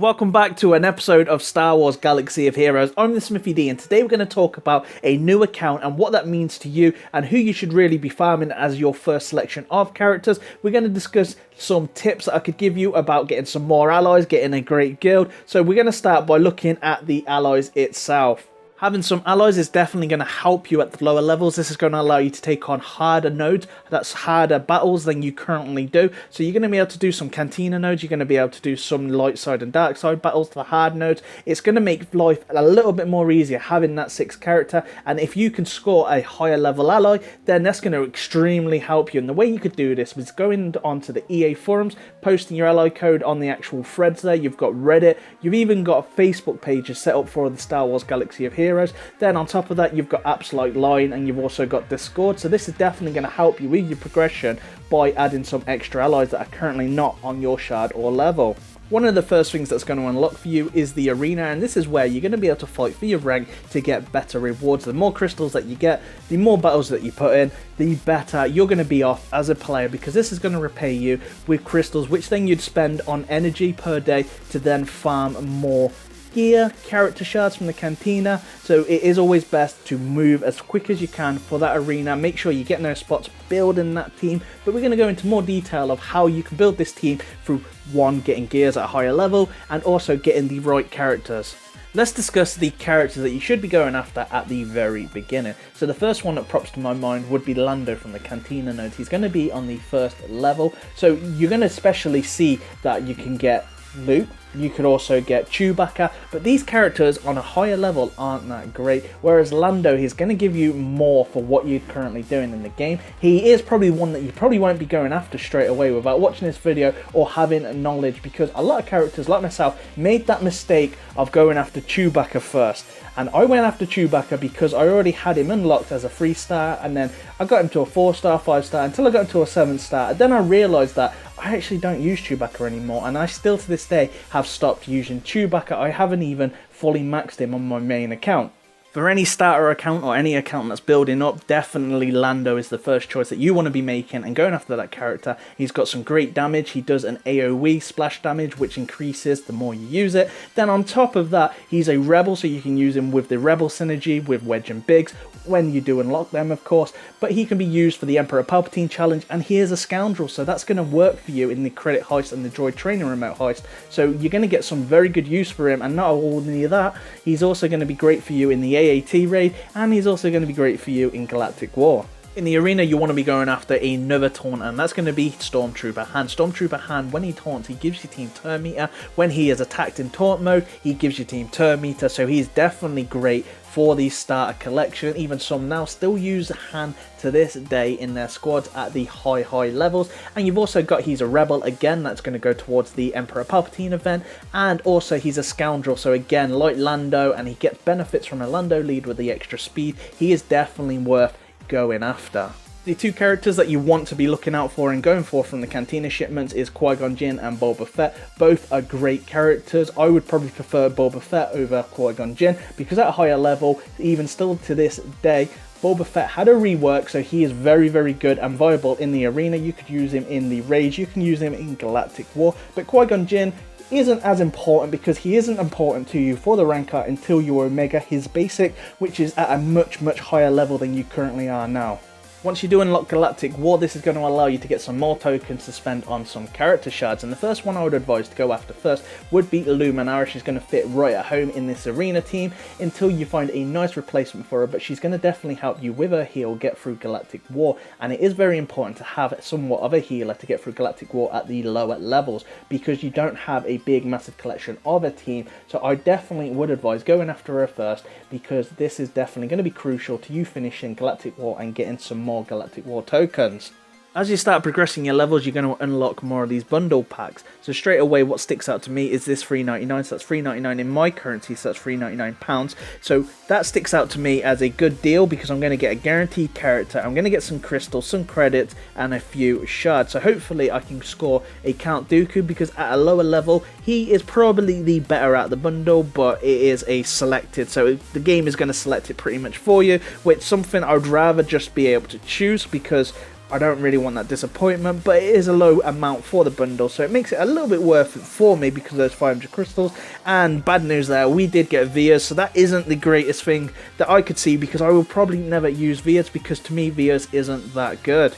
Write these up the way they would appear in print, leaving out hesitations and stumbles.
Welcome back to an episode of Star Wars Galaxy of Heroes. I'm the Smithy D, and today we're going to talk about a new account and what that means to you and who you should really be farming as your first selection of characters. We're going to discuss some tips that I could give you about getting some more allies, getting a great guild. So we're going to start by looking at the allies itself. Having some allies is definitely going to help you at the lower levels. This is going to allow you to take on harder nodes, that's harder battles than you currently do. So you're going to be able to do some cantina nodes, you're going to be able to do some light side and dark side battles, the hard nodes. It's going to make life a little bit more easier having that 6th character, and if you can score a higher level ally, then that's going to extremely help you. And the way you could do this was going onto the EA forums, posting your ally code on the actual threads there. You've got Reddit, you've even got Facebook pages set up for the Star Wars Galaxy of Heroes. Then on top of that, you've got apps like Line, and you've also got Discord. So this is definitely going to help you with your progression by adding some extra allies that are currently not on your shard or level. One of the first things that's going to unlock for you is the arena, and this is where you're going to be able to fight for your rank to get better rewards. The more crystals that you get, the more battles that you put in, the better you're going to be off as a player, because this is going to repay you with crystals, which then you'd spend on energy per day to then farm more gear, character shards from the cantina. So it is always best to move as quick as you can for that arena. Make sure you get those spots, building that team. But we're going to go into more detail of how you can build this team through one, getting gears at a higher level, and also getting the right characters. Let's discuss the characters that you should be going after at the very beginning. So the first one that pops to my mind would be Lando from the Cantina node. He's going to be on the 1st level. So you're going to especially see that you can get Luke, you could also get Chewbacca, but these characters on a higher level aren't that great, whereas Lando, he's going to give you more for what you're currently doing in the game. He is probably one that you probably won't be going after straight away without watching this video or having knowledge, because a lot of characters like myself made that mistake of going after Chewbacca first. And I went after Chewbacca because I already had him unlocked as a 3-star, and then I got him to a 4-star, 5-star, until I got him to a 7-star. And then I realised that I actually don't use Chewbacca anymore, and I still to this day have stopped using Chewbacca. I haven't even fully maxed him on my main account. For any starter account or any account that's building up, definitely Lando is the first choice that you want to be making and going after that character. He's got some great damage. He does an AoE splash damage, which increases the more you use it. Then on top of that, he's a rebel, so you can use him with the rebel synergy with Wedge and Biggs when you do unlock them, of course. But he can be used for the Emperor Palpatine challenge, and he is a scoundrel, so that's going to work for you in the credit heist and the droid training remote heist. So you're going to get some very good use for him, and not only that, he's also going to be great for you in the AAT raid, and he's also going to be great for you in Galactic War. In the arena, you want to be going after another taunt, and that's going to be Stormtrooper Han. Stormtrooper Han, when he taunts, he gives your team turn meter. When he is attacked in taunt mode, he gives your team turn meter, so he's definitely great for the starter collection. Even some now still use Han to this day in their squads at the high levels. And you've also got, he's a rebel again, that's going to go towards the Emperor Palpatine event, and also he's a scoundrel, so again, like Lando, and he gets benefits from a Lando lead with the extra speed. He is definitely worth going after. The two characters that you want to be looking out for and going for from the Cantina shipments is Qui-Gon Jinn and Boba Fett. Both are great characters. I would probably prefer Boba Fett over Qui-Gon Jinn, because at a higher level, even still to this day, Boba Fett had a rework, so he is very good and viable in the arena. You could use him in the raids, you can use him in Galactic War, but Qui-Gon Jinn isn't as important, because he isn't important to you for the rank up until you Omega his basic, which is at a much higher level than you currently are now. Once you do unlock Galactic War, this is going to allow you to get some more tokens to spend on some character shards, and the first one I would advise to go after first would be Luminara. She's going to fit right at home in this arena team until you find a nice replacement for her, but she's going to definitely help you with her heal get through Galactic War, and it is very important to have somewhat of a healer to get through Galactic War at the lower levels, because you don't have a big massive collection of a team. So I definitely would advise going after her first, because this is definitely going to be crucial to you finishing Galactic War and getting some more Galactic War tokens. As you start progressing your levels, you're going to unlock more of these bundle packs. So straight away, what sticks out to me is this $3.99. So that's $3.99 in my currency, so that's £3.99. So that sticks out to me as a good deal, because I'm going to get a guaranteed character, I'm going to get some crystals, some credits, and a few shards. So hopefully I can score a Count Dooku, because at a lower level, he is probably the better out of the bundle, but it is a selected, so the game is going to select it pretty much for you, which is something I would rather just be able to choose, because I don't really want that disappointment, but it is a low amount for the bundle, so it makes it a little bit worth it for me because of those 500 crystals. And bad news there, we did get Vias, so that isn't the greatest thing that I could see, because I will probably never use Vias, because to me Vias isn't that good.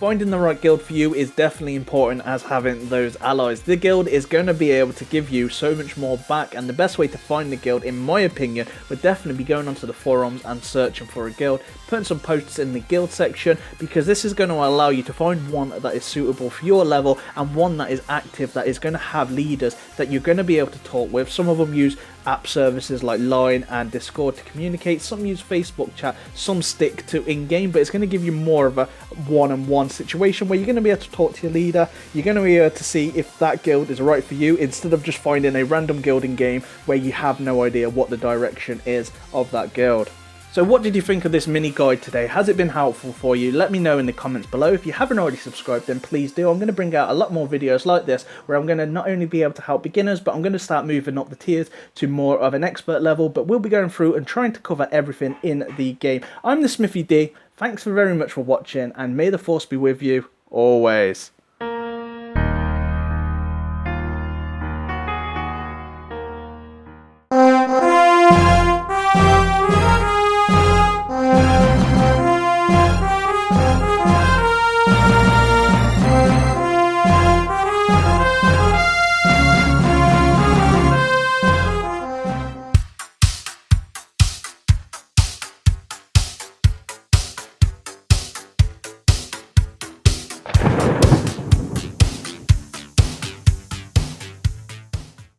Finding the right guild for you is definitely important as having those allies. The guild is going to be able to give you so much more back, and the best way to find the guild, in my opinion, would definitely be going onto the forums and searching for a guild, putting some posts in the guild section, because this is going to allow you to find one that is suitable for your level and one that is active, that is going to have leaders that you're going to be able to talk with. Some of them use app services like Line and Discord to communicate, some use Facebook chat, some stick to in-game, but it's going to give you more of a one-on-one situation where you're going to be able to talk to your leader. You're going to be able to see if that guild is right for you, instead of just finding a random guild in game where you have no idea what the direction is of that guild. So what did you think of this mini guide today? Has it been helpful for you? Let me know in the comments below. If you haven't already subscribed, then please do. I'm going to bring out a lot more videos like this, where I'm going to not only be able to help beginners, but I'm going to start moving up the tiers to more of an expert level, but we'll be going through and trying to cover everything in the game. I'm the Smithy D. Thanks very much for watching, and may the force be with you always.